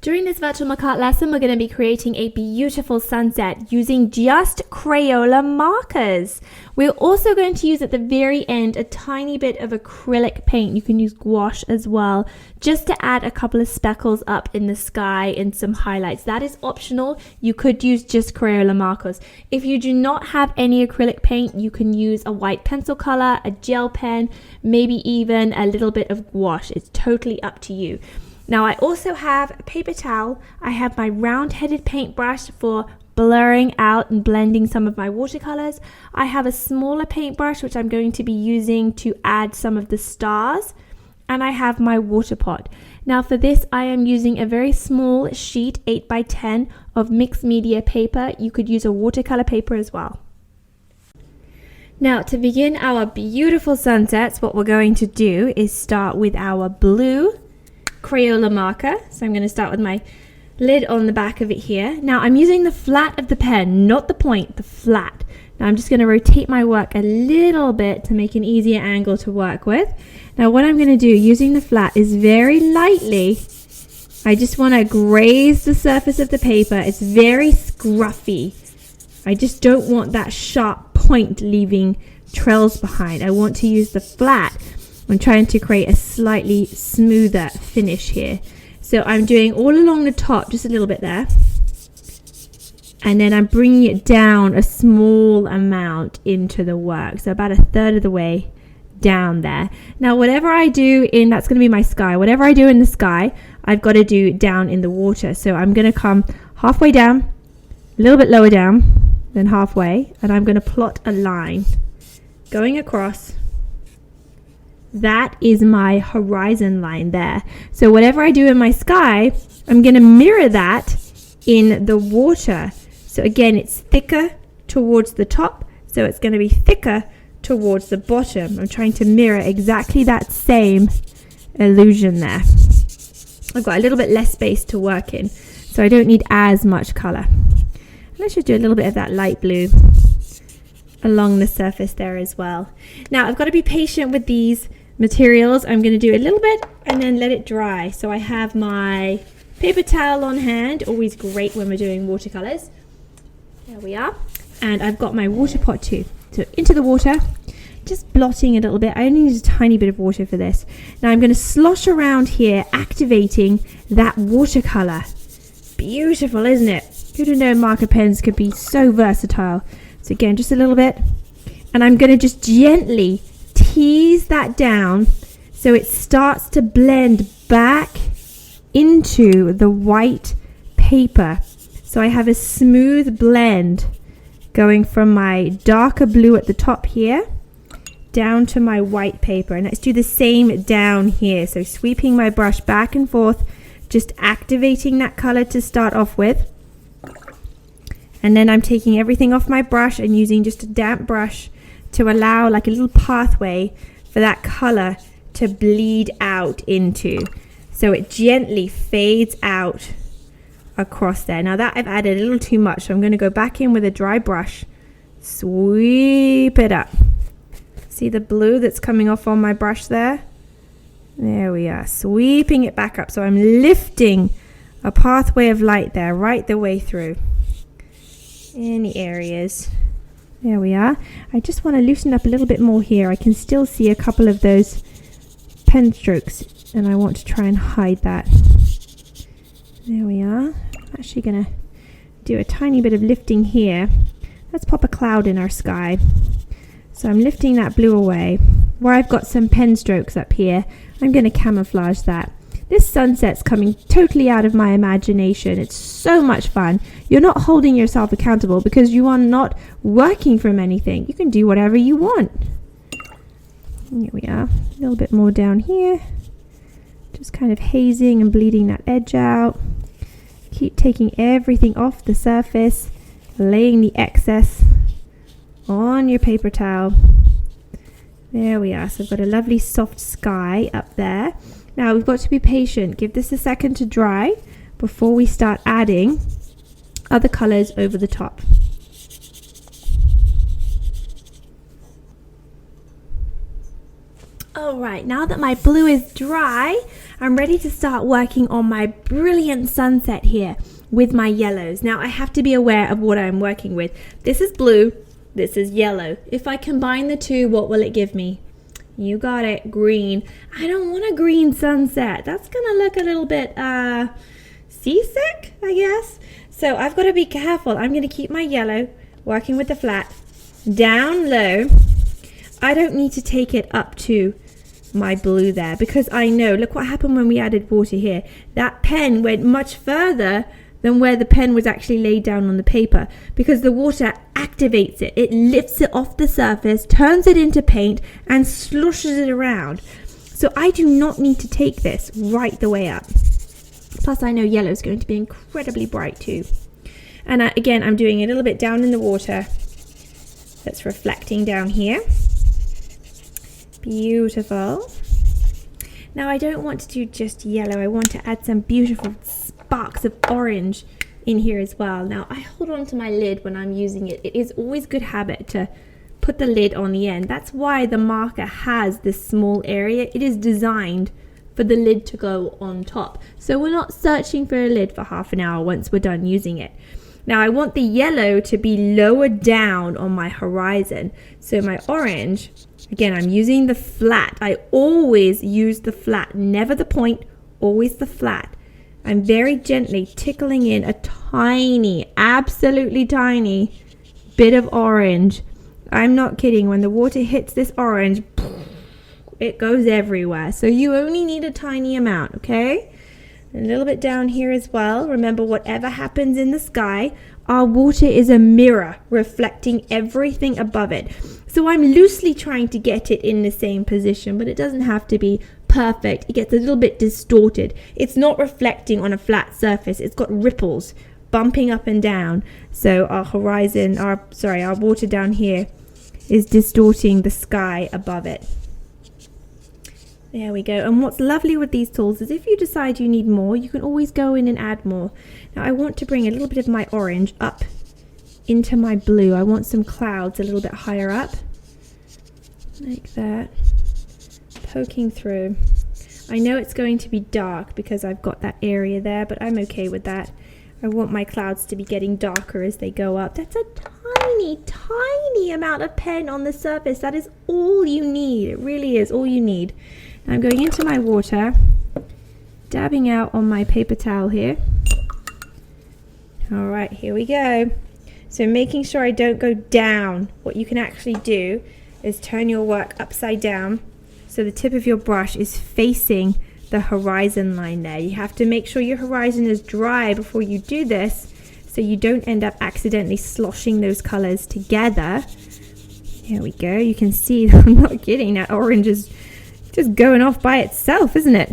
During this virtual McArt lesson, we're going to be creating a beautiful sunset using just Crayola markers. We're also going to use at the very end a tiny bit of acrylic paint. You can use gouache as well, just to add a couple of speckles up in the sky and some highlights. That is optional. You could use just Crayola markers. If you do not have any acrylic paint, you can use a white pencil color, a gel pen, maybe even a little bit of gouache. It's totally up to you. Now I also have a paper towel. I have my round-headed paintbrush for blurring out and blending some of my watercolors. I have a smaller paintbrush which I'm going to be using to add some of the stars. And I have my water pot. Now for this I am using a very small sheet, 8 by 10 of mixed media paper. You could use a watercolor paper as well. Now to begin our beautiful sunsets, what we're going to do is start with our blue Crayola marker. So I'm going to start with my lid on the back of it here. Now I'm using the flat of the pen, not the point, the flat. Now I'm just going to rotate my work a little bit to make an easier angle to work with. Now what I'm going to do using the flat is very lightly, I just want to graze the surface of the paper. It's very scruffy. I just don't want that sharp point leaving trails behind. I want to use the flat. I'm trying to create a slightly smoother finish here. So I'm doing all along the top, just a little bit there. And then I'm bringing it down a small amount into the work. So about 1/3 of the way down there. Now whatever I do in, that's going to be my sky. Whatever I do in the sky, I've got to do down in the water. So I'm going to come halfway down, a little bit lower down than halfway. And I'm going to plot a line going across. That is my horizon line there. So whatever I do in my sky, I'm going to mirror that in the water. So again, it's thicker towards the top, so it's going to be thicker towards the bottom. I'm trying to mirror exactly that same illusion there. I've got a little bit less space to work in, so I don't need as much color. Let's just do a little bit of that light blue along the surface there as well. Now I've got to be patient with these materials. I'm going to do a little bit and then let it dry. So I have my paper towel on hand, always great when we're doing watercolors. There we are. And I've got my water pot too. So into the water, just blotting a little bit. I only need a tiny bit of water for this. Now I'm going to slosh around here, activating that watercolor. Beautiful, isn't it? Who'd have known marker pens could be so versatile? So again, just a little bit. And I'm going to just gently tease that down so it starts to blend back into the white paper. So I have a smooth blend going from my darker blue at the top here down to my white paper. And let's do the same down here. So sweeping my brush back and forth, just activating that color to start off with. And then I'm taking everything off my brush and using just a damp brush to allow like a little pathway for that color to bleed out into. So it gently fades out across there. Now that I've added a little too much, so I'm going to go back in with a dry brush, sweep it up. See the blue that's coming off on my brush there? There we are, sweeping it back up. So I'm lifting a pathway of light there right the way through. Any areas. There we are. I just want to loosen up a little bit more here. I can still see a couple of those pen strokes and I want to try and hide that. There we are. I'm actually going to do a tiny bit of lifting here. Let's pop a cloud in our sky. So I'm lifting that blue away. Where I've got some pen strokes up here, I'm going to camouflage that. This sunset's coming totally out of my imagination. It's so much fun. You're not holding yourself accountable because you are not working from anything. You can do whatever you want. Here we are. A little bit more down here. Just kind of hazing and bleeding that edge out. Keep taking everything off the surface, laying the excess on your paper towel. There we are. So I've got a lovely soft sky up there. Now we've got to be patient. Give this a second to dry before we start adding other colors over the top. Alright, now that my blue is dry, I'm ready to start working on my brilliant sunset here with my yellows. Now I have to be aware of what I'm working with. This is blue, this is yellow. If I combine the two, what will it give me? You got it, green. I don't want a green sunset. That's gonna look a little bit seasick, I guess. So I've got to be careful. I'm gonna keep my yellow working with the flat down low. I don't need to take it up to my blue there because I know, look what happened when we added water here. That pen went much further than where the pen was actually laid down on the paper because the water activates it. It lifts it off the surface, turns it into paint and sloshes it around. So I do not need to take this right the way up. Plus I know yellow is going to be incredibly bright too. And again, I'm doing a little bit down in the water that's reflecting down here. Beautiful. Now I don't want to do just yellow. I want to add some beautiful sparks of orange in here as well. Now I hold on to my lid when I'm using it. It is always good habit to put the lid on the end. That's why the marker has this small area. It is designed for the lid to go on top. So we're not searching for a lid for half an hour once we're done using it. Now I want the yellow to be lower down on my horizon. So my orange, again, I'm using the flat. I always use the flat, never the point, always the flat. I'm very gently tickling in a tiny, absolutely tiny bit of orange. I'm not kidding. When the water hits this orange, it goes everywhere. So you only need a tiny amount, okay? A little bit down here as well. Remember, whatever happens in the sky, our water is a mirror reflecting everything above it. So I'm loosely trying to get it in the same position, but it doesn't have to be perfect. It gets a little bit distorted. It's not reflecting on a flat surface. It's got ripples bumping up and down. So our horizon, our water down here is distorting the sky above it. There we go. And what's lovely with these tools is if you decide you need more, you can always go in and add more. Now I want to bring a little bit of my orange up into my blue. I want some clouds a little bit higher up, like that, poking through. I know it's going to be dark because I've got that area there, but I'm okay with that. I want my clouds to be getting darker as they go up. That's a tiny, tiny amount of pen on the surface. That is all you need. It really is all you need. Now I'm going into my water, dabbing out on my paper towel here. All right, here we go. So making sure I don't go down. What you can actually do is turn your work upside down so the tip of your brush is facing the horizon line there. You have to make sure your horizon is dry before you do this so you don't end up accidentally sloshing those colors together. Here we go. You can see, I'm not kidding, that orange is just going off by itself, isn't it?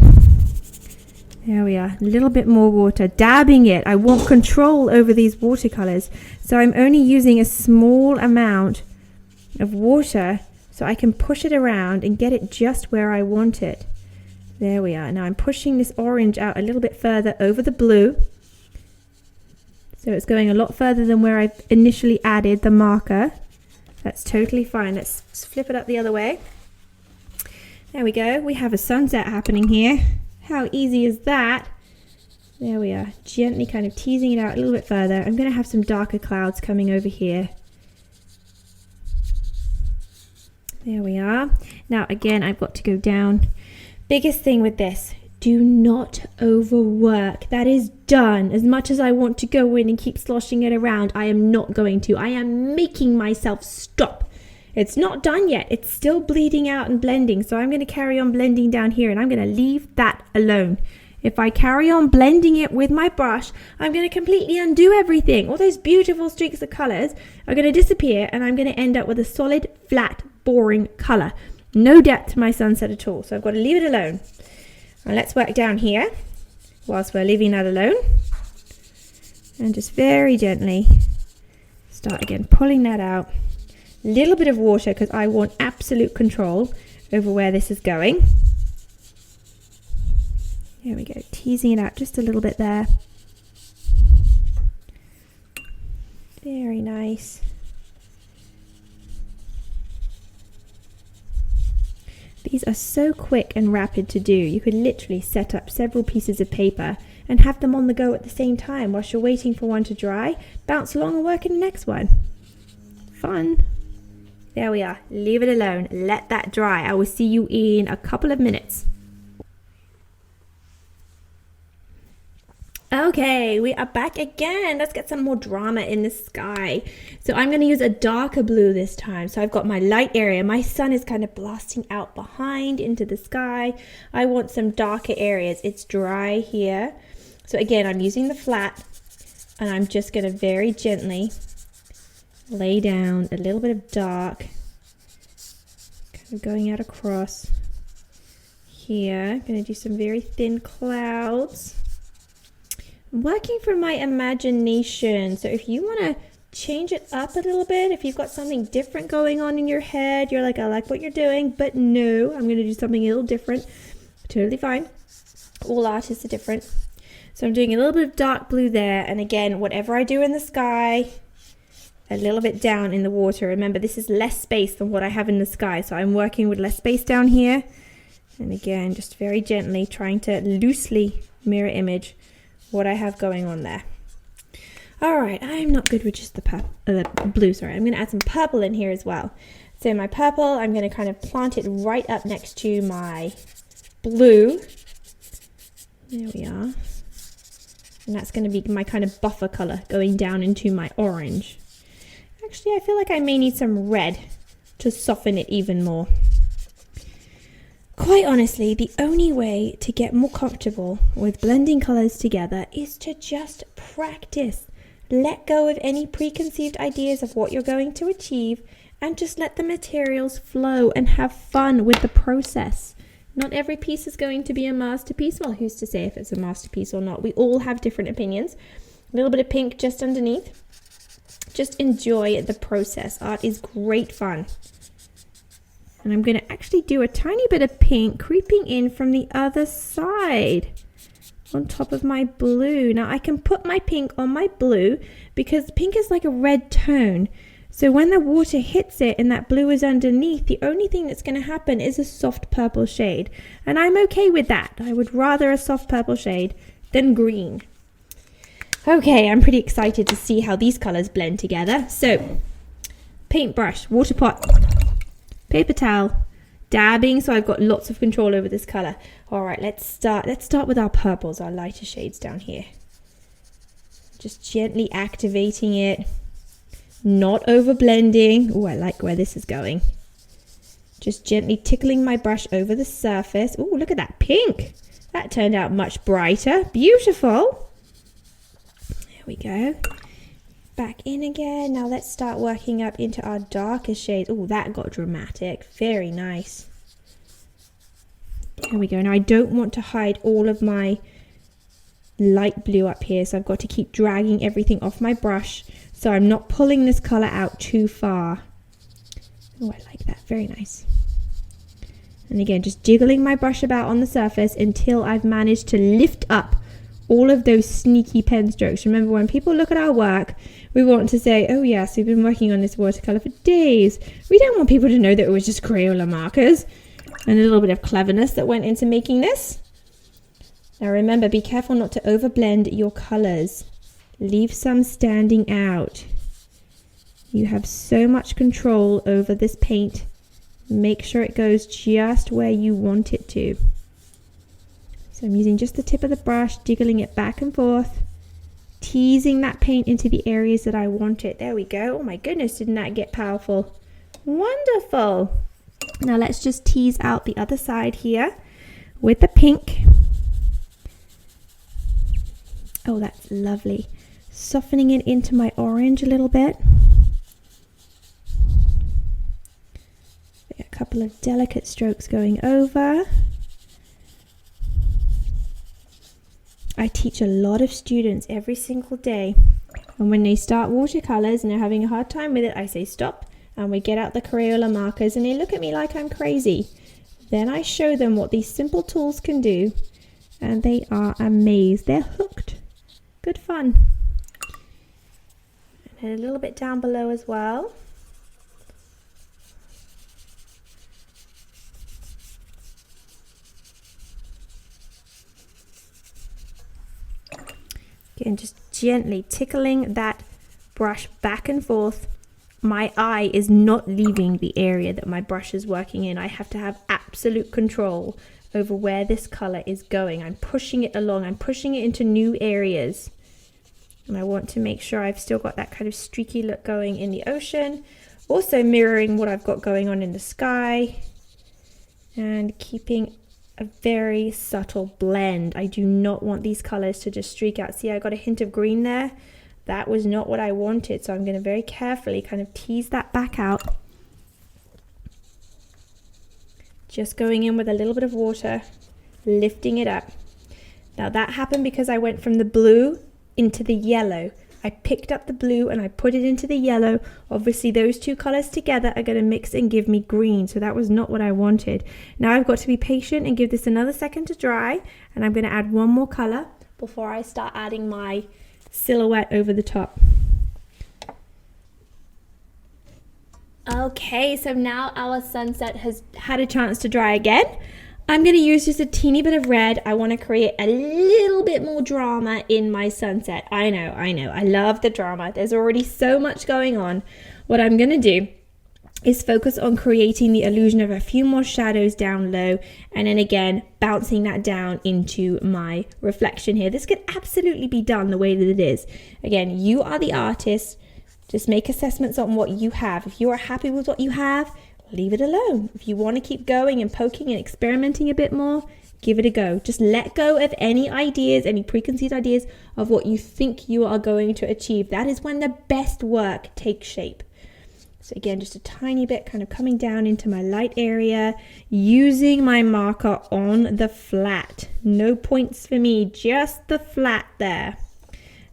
There we are. A little bit more water, dabbing it. I want control over these watercolors, so I'm only using a small amount of water so I can push it around and get it just where I want it. There we are. Now I'm pushing this orange out a little bit further over the blue. So it's going a lot further than where I initially added the marker. That's totally fine. Let's flip it up the other way. There we go. We have a sunset happening here. How easy is that? There we are. Gently kind of teasing it out a little bit further. I'm going to have some darker clouds coming over here. There we are. Now again, I've got to go down. Biggest thing with this, do not overwork. That is done. As much as I want to go in and keep sloshing it around, I am not going to. I am making myself stop. It's not done yet. It's still bleeding out and blending. So I'm going to carry on blending down here and I'm going to leave that alone. If I carry on blending it with my brush, I'm going to completely undo everything. All those beautiful streaks of colors are going to disappear and I'm going to end up with a solid, flat, boring color. No depth to my sunset at all. So I've got to leave it alone. Now let's work down here whilst we're leaving that alone. And just very gently start again pulling that out. Little bit of water because I want absolute control over where this is going. There we go, teasing it out just a little bit there. Very nice. These are so quick and rapid to do. You could literally set up several pieces of paper and have them on the go at the same time whilst you're waiting for one to dry, bounce along and work in the next one. Fun. There we are. Leave it alone. Let that dry. I will see you in a couple of minutes. Okay, we are back again. Let's get some more drama in the sky. So I'm going to use a darker blue this time. So I've got my light area. My sun is kind of blasting out behind into the sky. I want some darker areas. It's dry here. So again, I'm using the flat, and I'm just going to very gently lay down a little bit of dark, kind of going out across here. I'm going to do some very thin clouds. I'm working from my imagination. So if you want to change it up a little bit, if you've got something different going on in your head, you're like, I like what you're doing, but no, I'm going to do something a little different. Totally fine. All artists are different. So I'm doing a little bit of dark blue there. And again, whatever I do in the sky, a little bit down in the water. Remember, this is less space than what I have in the sky. So I'm working with less space down here. And again, just very gently trying to loosely mirror image what I have going on there. All right, I'm not good with just the blue, sorry. I'm gonna add some purple in here as well. So my purple, I'm gonna kind of plant it right up next to my blue. There we are. And that's gonna be my kind of buffer color going down into my orange. Actually, I feel like I may need some red to soften it even more. Quite honestly, the only way to get more comfortable with blending colors together is to just practice. Let go of any preconceived ideas of what you're going to achieve and just let the materials flow and have fun with the process. Not every piece is going to be a masterpiece. Well, who's to say if it's a masterpiece or not? We all have different opinions. A little bit of pink just underneath. Just enjoy the process. Art is great fun. And I'm going to actually do a tiny bit of pink creeping in from the other side on top of my blue. Now I can put my pink on my blue because pink is like a red tone. So when the water hits it and that blue is underneath, the only thing that's going to happen is a soft purple shade. And I'm okay with that. I would rather a soft purple shade than green. Okay, I'm pretty excited to see how these colors blend together. So paintbrush, water pot, paper towel, dabbing, so I've got lots of control over this color. All right, let's start with our purples, our lighter shades down here. Just gently activating it, not over blending. Oh, I like where this is going. Just gently tickling my brush over the surface. Oh, look at that pink. That turned out much brighter. Beautiful. There we go. Back in again. Now let's start working up into our darker shades. Oh, that got dramatic. Very nice. There we go. Now I don't want to hide all of my light blue up here, so I've got to keep dragging everything off my brush so I'm not pulling this color out too far. Oh, I like that. Very nice. And again, just jiggling my brush about on the surface until I've managed to lift up all of those sneaky pen strokes. Remember, when people look at our work, we want to say, oh yes, we've been working on this watercolor for days. We don't want people to know that it was just Crayola markers and a little bit of cleverness that went into making this. Now remember, be careful not to overblend your colors. Leave some standing out. You have so much control over this paint. Make sure it goes just where you want it to. So I'm using just the tip of the brush, jiggling it back and forth, teasing that paint into the areas that I want it. There we go. Oh my goodness, didn't that get powerful? Wonderful. Now let's just tease out the other side here with the pink. Oh, that's lovely. Softening it into my orange a little bit. A couple of delicate strokes going over. I teach a lot of students every single day, and when they start watercolors and they're having a hard time with it, I say stop, and we get out the Crayola markers and they look at me like I'm crazy. Then I show them what these simple tools can do, and they are amazed. They're hooked. Good fun. And a little bit down below as well. Again, just gently tickling that brush back and forth. My eye is not leaving the area that my brush is working in. I have to have absolute control over where this color is going. I'm pushing it along. I'm pushing it into new areas. And I want to make sure I've still got that kind of streaky look going in the ocean. Also mirroring what I've got going on in the sky. And keeping a very subtle blend. I do not want these colors to just streak out. See, I got a hint of green there. That was not what I wanted, so I'm going to very carefully kind of tease that back out. Just going in with a little bit of water, lifting it up. Now that happened because I went from the blue into the yellow. I picked up the blue and I put it into the yellow. Obviously those two colors together are going to mix and give me green, so that was not what I wanted. Now I've got to be patient and give this another second to dry, and I'm going to add one more color before I start adding my silhouette over the top. Okay, so now our sunset has had a chance to dry again. I'm going to use just a teeny bit of red. I want to create a little bit more drama in my sunset. I know. I love the drama. There's already so much going on. What I'm going to do is focus on creating the illusion of a few more shadows down low, and then again bouncing that down into my reflection here. This could absolutely be done the way that it is. Again, you are the artist. Just make assessments on what you have. If you are happy with what you have, leave it alone. If you want to keep going and poking and experimenting a bit more, give it a go. Just let go of any ideas, any preconceived ideas of what you think you are going to achieve. That is when the best work takes shape. So again, just a tiny bit kind of coming down into my light area, using my marker on the flat. No points for me, just the flat there.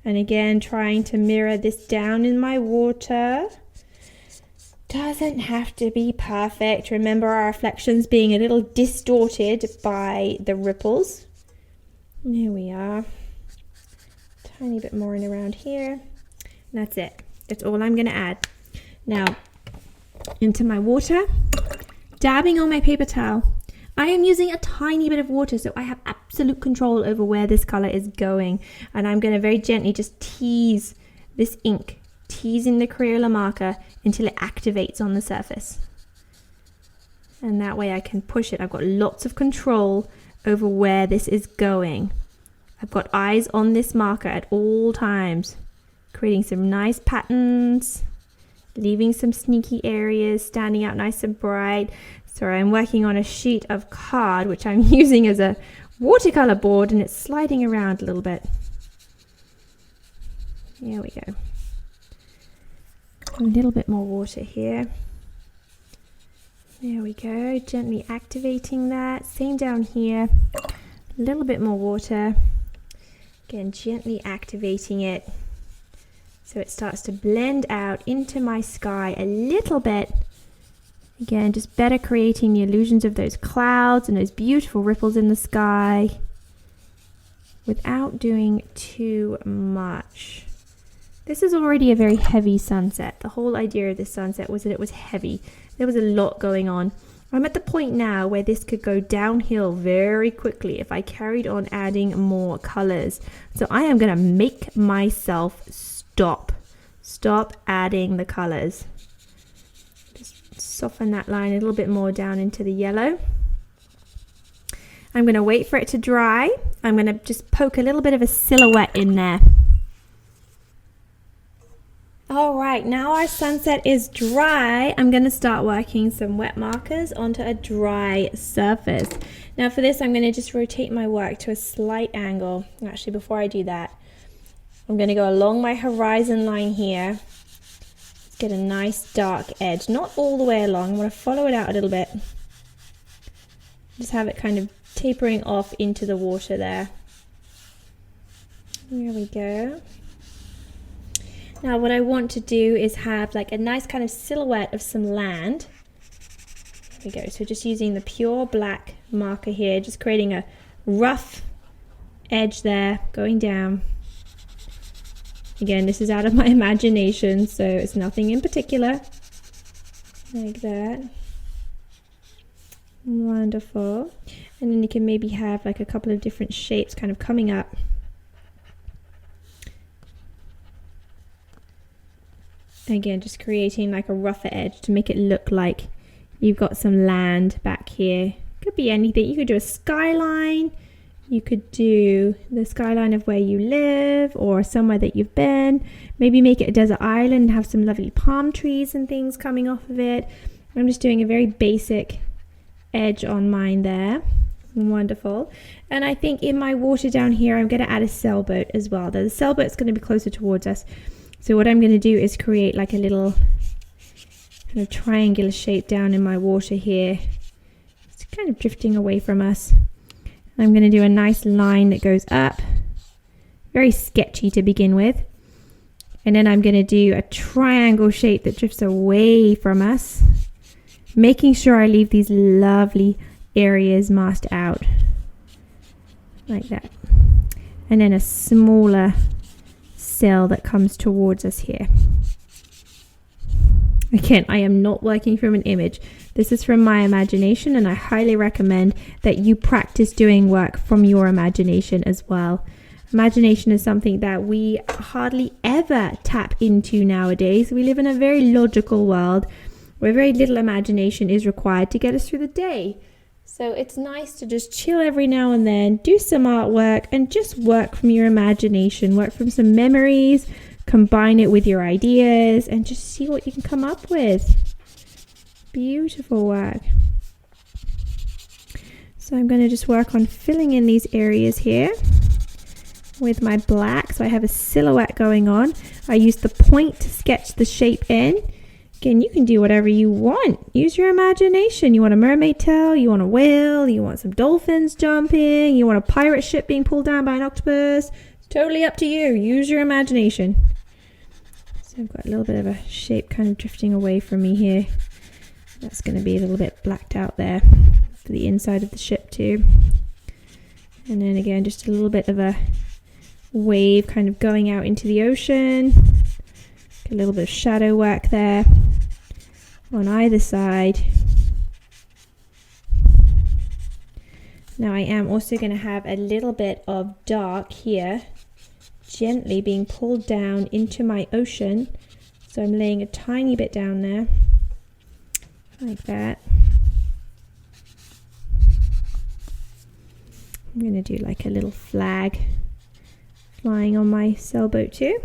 And again, trying to mirror this down in my water. Doesn't have to be perfect. Remember our reflections being a little distorted by the ripples. There we are. Tiny bit more in around here. And that's it. That's all I'm going to add. Now, into my water, dabbing on my paper towel. I am using a tiny bit of water, so I have absolute control over where this color is going. And I'm going to very gently just tease this ink, teasing the Crayola marker until it activates on the surface. And that way I can push it. I've got lots of control over where this is going. I've got eyes on this marker at all times, creating some nice patterns, leaving some sneaky areas, standing out nice and bright. Sorry, I'm working on a sheet of card, which I'm using as a watercolor board, and it's sliding around a little bit. There we go. A little bit more water here. There we go, gently activating that. Same down here. A little bit more water. Again, gently activating it so it starts to blend out into my sky a little bit. Again, just better creating the illusions of those clouds and those beautiful ripples in the sky without doing too much. This is already a very heavy sunset. The whole idea of this sunset was that it was heavy. There was a lot going on. I'm at the point now where this could go downhill very quickly if I carried on adding more colors. So I am going to make myself stop adding the colors. Soften that line a little bit more down into the yellow. I'm going to wait for it to dry. I'm going to just poke a little bit of a silhouette in there. All right, now our sunset is dry. I'm going to start working some wet markers onto a dry surface. Now for this, I'm going to just rotate my work to a slight angle. Actually, before I do that, I'm going to go along my horizon line here. Get a nice dark edge, not all the way along. I want to follow it out a little bit. Just have it kind of tapering off into the water there. There we go. Now what I want to do is have like a nice kind of silhouette of some land. There we go. So just using the pure black marker here, just creating a rough edge there, going down. Again, this is out of my imagination, so it's nothing in particular. Like that. Wonderful. And then you can maybe have like a couple of different shapes kind of coming up. Again, just creating like a rougher edge to make it look like you've got some land back here. Could be anything. You could do a skyline. You could do the skyline of where you live or somewhere that you've been. Maybe make it a desert island and have some lovely palm trees and things coming off of it. I'm just doing a very basic edge on mine there. Wonderful. And I think in my water down here, I'm going to add a sailboat as well. The sailboat's going to be closer towards us. So what I'm going to do is create like a little kind of triangular shape down in my water here. It's kind of drifting away from us. I'm going to do a nice line that goes up, very sketchy to begin with. And then I'm going to do a triangle shape that drifts away from us, making sure I leave these lovely areas masked out, like that. And then a smaller sail that comes towards us here. Again, I am not working from an image. This is from my imagination, and I highly recommend that you practice doing work from your imagination as well. Imagination is something that we hardly ever tap into nowadays. We live in a very logical world where very little imagination is required to get us through the day. So it's nice to just chill every now and then, do some artwork, and just work from your imagination, work from some memories, combine it with your ideas, and just see what you can come up with. Beautiful work. So I'm going to just work on filling in these areas here with my black. So I have a silhouette going on. I use the point to sketch the shape in. Again, you can do whatever you want. Use your imagination. You want a mermaid tail, you want a whale, you want some dolphins jumping, you want a pirate ship being pulled down by an octopus. It's totally up to you. Use your imagination. So I've got a little bit of a shape kind of drifting away from me here. That's going to be a little bit blacked out there for the inside of the ship too. And then again, just a little bit of a wave kind of going out into the ocean. A little bit of shadow work there on either side. Now I am also going to have a little bit of dark here, gently being pulled down into my ocean. So I'm laying a tiny bit down there, like that. I'm going to do like a little flag flying on my sailboat too.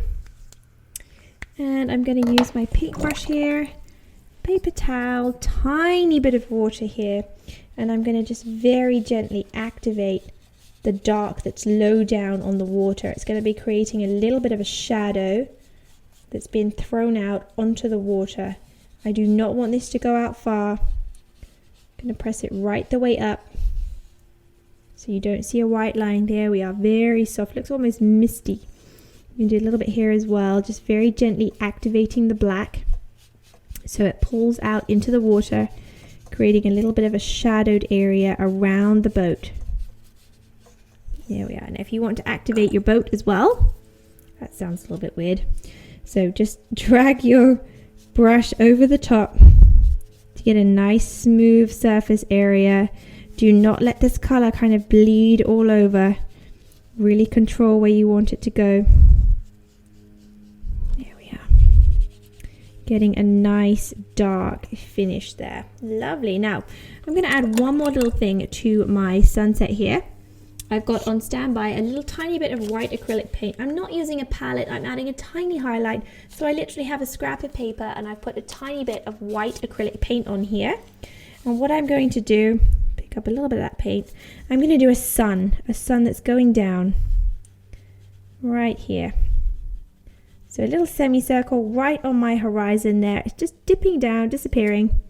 And I'm going to use my paintbrush here, paper towel, tiny bit of water here, and I'm going to just very gently activate the dark that's low down on the water. It's going to be creating a little bit of a shadow that's been thrown out onto the water. I do not want this to go out far. I'm going to press it right the way up so you don't see a white line there. We are very soft, looks almost misty. You can do a little bit here as well, just very gently activating the black so it pulls out into the water, creating a little bit of a shadowed area around the boat. There we are. And if you want to activate your boat as well, that sounds a little bit weird. So just drag your brush over the top to get a nice smooth surface area. Do not let this color kind of bleed all over. Really control where you want it to go. There we are. Getting a nice dark finish there. Lovely. Now I'm going to add one more little thing to my sunset here. I've got on standby a little tiny bit of white acrylic paint. I'm not using a palette, I'm adding a tiny highlight. So I literally have a scrap of paper and I've put a tiny bit of white acrylic paint on here. And what I'm going to do, pick up a little bit of that paint, I'm going to do a sun that's going down right here. So a little semicircle right on my horizon there. It's just dipping down, disappearing.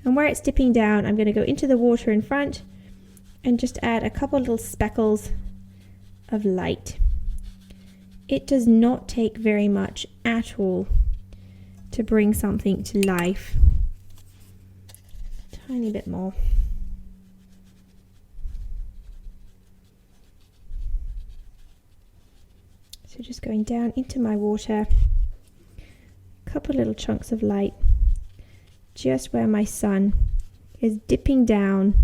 And where it's dipping down, I'm going to go into the water in front and just add a couple little speckles of light. It does not take very much at all to bring something to life. Tiny bit more. So just going down into my water, a couple little chunks of light just where my sun is dipping down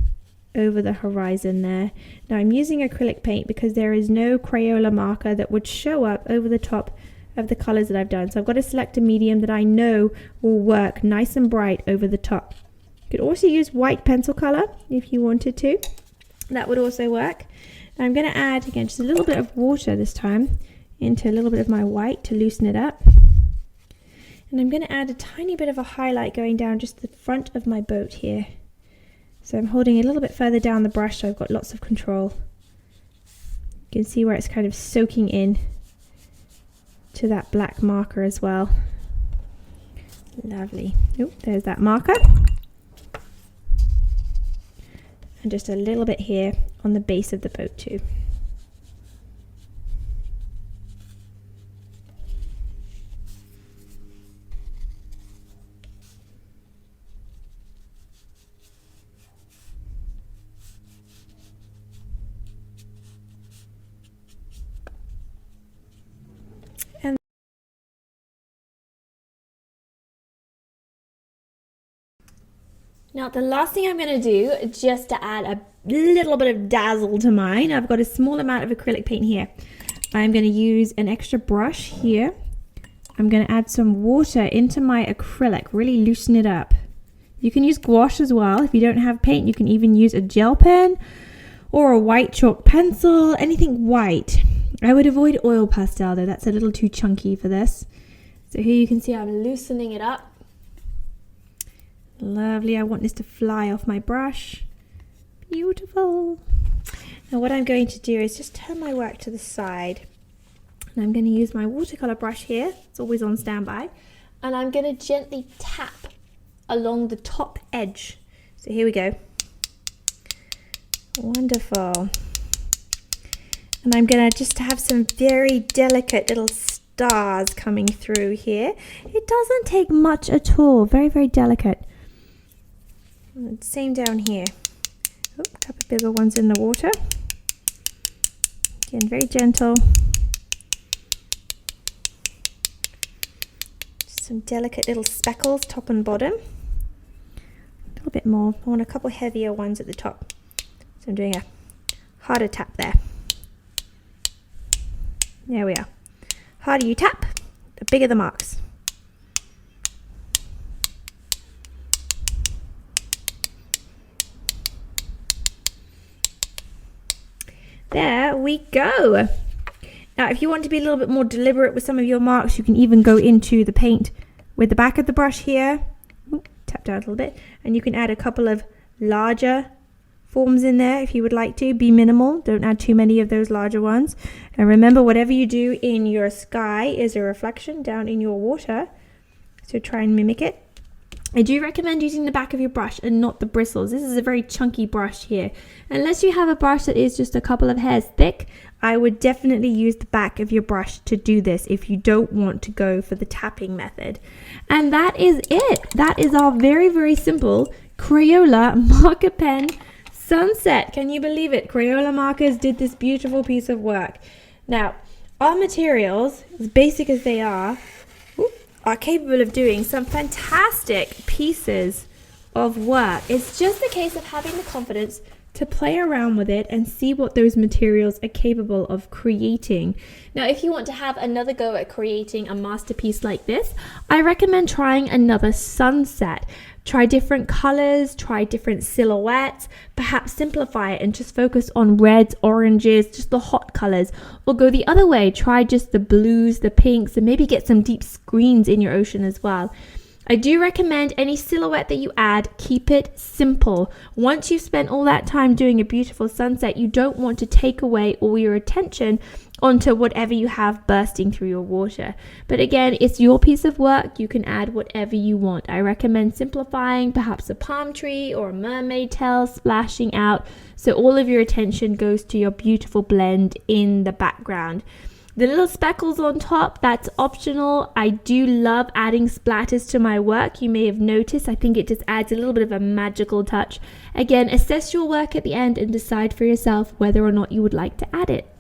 over the horizon there. Now I'm using acrylic paint because there is no Crayola marker that would show up over the top of the colors that I've done. So I've got to select a medium that I know will work nice and bright over the top. You could also use white pencil color if you wanted to. That would also work. I'm going to add, again, just a little bit of water this time into a little bit of my white to loosen it up. And I'm going to add a tiny bit of a highlight going down just the front of my boat here. So I'm holding a little bit further down the brush so I've got lots of control. You can see where it's kind of soaking in to that black marker as well. Lovely. Oh, there's that marker. And just a little bit here on the base of the boat too. Now the last thing I'm going to do, just to add a little bit of dazzle to mine, I've got a small amount of acrylic paint here. I'm going to use an extra brush here. I'm going to add some water into my acrylic, really loosen it up. You can use gouache as well. If you don't have paint, you can even use a gel pen or a white chalk pencil, anything white. I would avoid oil pastel though, that's a little too chunky for this. So here you can see I'm loosening it up. Lovely, I want this to fly off my brush. Beautiful. Now what I'm going to do is just turn my work to the side. And I'm going to use my watercolor brush here. It's always on standby. And I'm going to gently tap along the top edge. So here we go. Wonderful. And I'm going to just have some very delicate little stars coming through here. It doesn't take much at all. Very, very delicate. Same down here. Oh, a couple of bigger ones in the water. Again, very gentle. Just some delicate little speckles, top and bottom. A little bit more. I want a couple heavier ones at the top. So I'm doing a harder tap there. There we are. Harder you tap, the bigger the marks. There we go. Now if you want to be a little bit more deliberate with some of your marks, you can even go into the paint with the back of the brush here. Ooh, tap down a little bit, and you can add a couple of larger forms in there if you would like to. Be minimal, don't add too many of those larger ones. And remember, whatever you do in your sky is a reflection down in your water, so try and mimic it. I do recommend using the back of your brush and not the bristles. This is a very chunky brush here. Unless you have a brush that is just a couple of hairs thick, I would definitely use the back of your brush to do this if you don't want to go for the tapping method. And that is it. That is our very, very simple Crayola marker pen sunset. Can you believe it? Crayola markers did this beautiful piece of work. Now, our materials, as basic as they are capable of doing some fantastic pieces of work. It's just a case of having the confidence to play around with it and see what those materials are capable of creating. Now, if you want to have another go at creating a masterpiece like this, I recommend trying another sunset. Try different colors, try different silhouettes, perhaps simplify it and just focus on reds, oranges, just the hot colors. Or go the other way, try just the blues, the pinks, and maybe get some deep greens in your ocean as well. I do recommend any silhouette that you add, keep it simple. Once you've spent all that time doing a beautiful sunset, you don't want to take away all your attention onto whatever you have bursting through your water. But again, it's your piece of work. You can add whatever you want. I recommend simplifying, perhaps a palm tree or a mermaid tail splashing out, so all of your attention goes to your beautiful blend in the background. The little speckles on top, that's optional. I do love adding splatters to my work. You may have noticed, I think it just adds a little bit of a magical touch. Again, assess your work at the end and decide for yourself whether or not you would like to add it.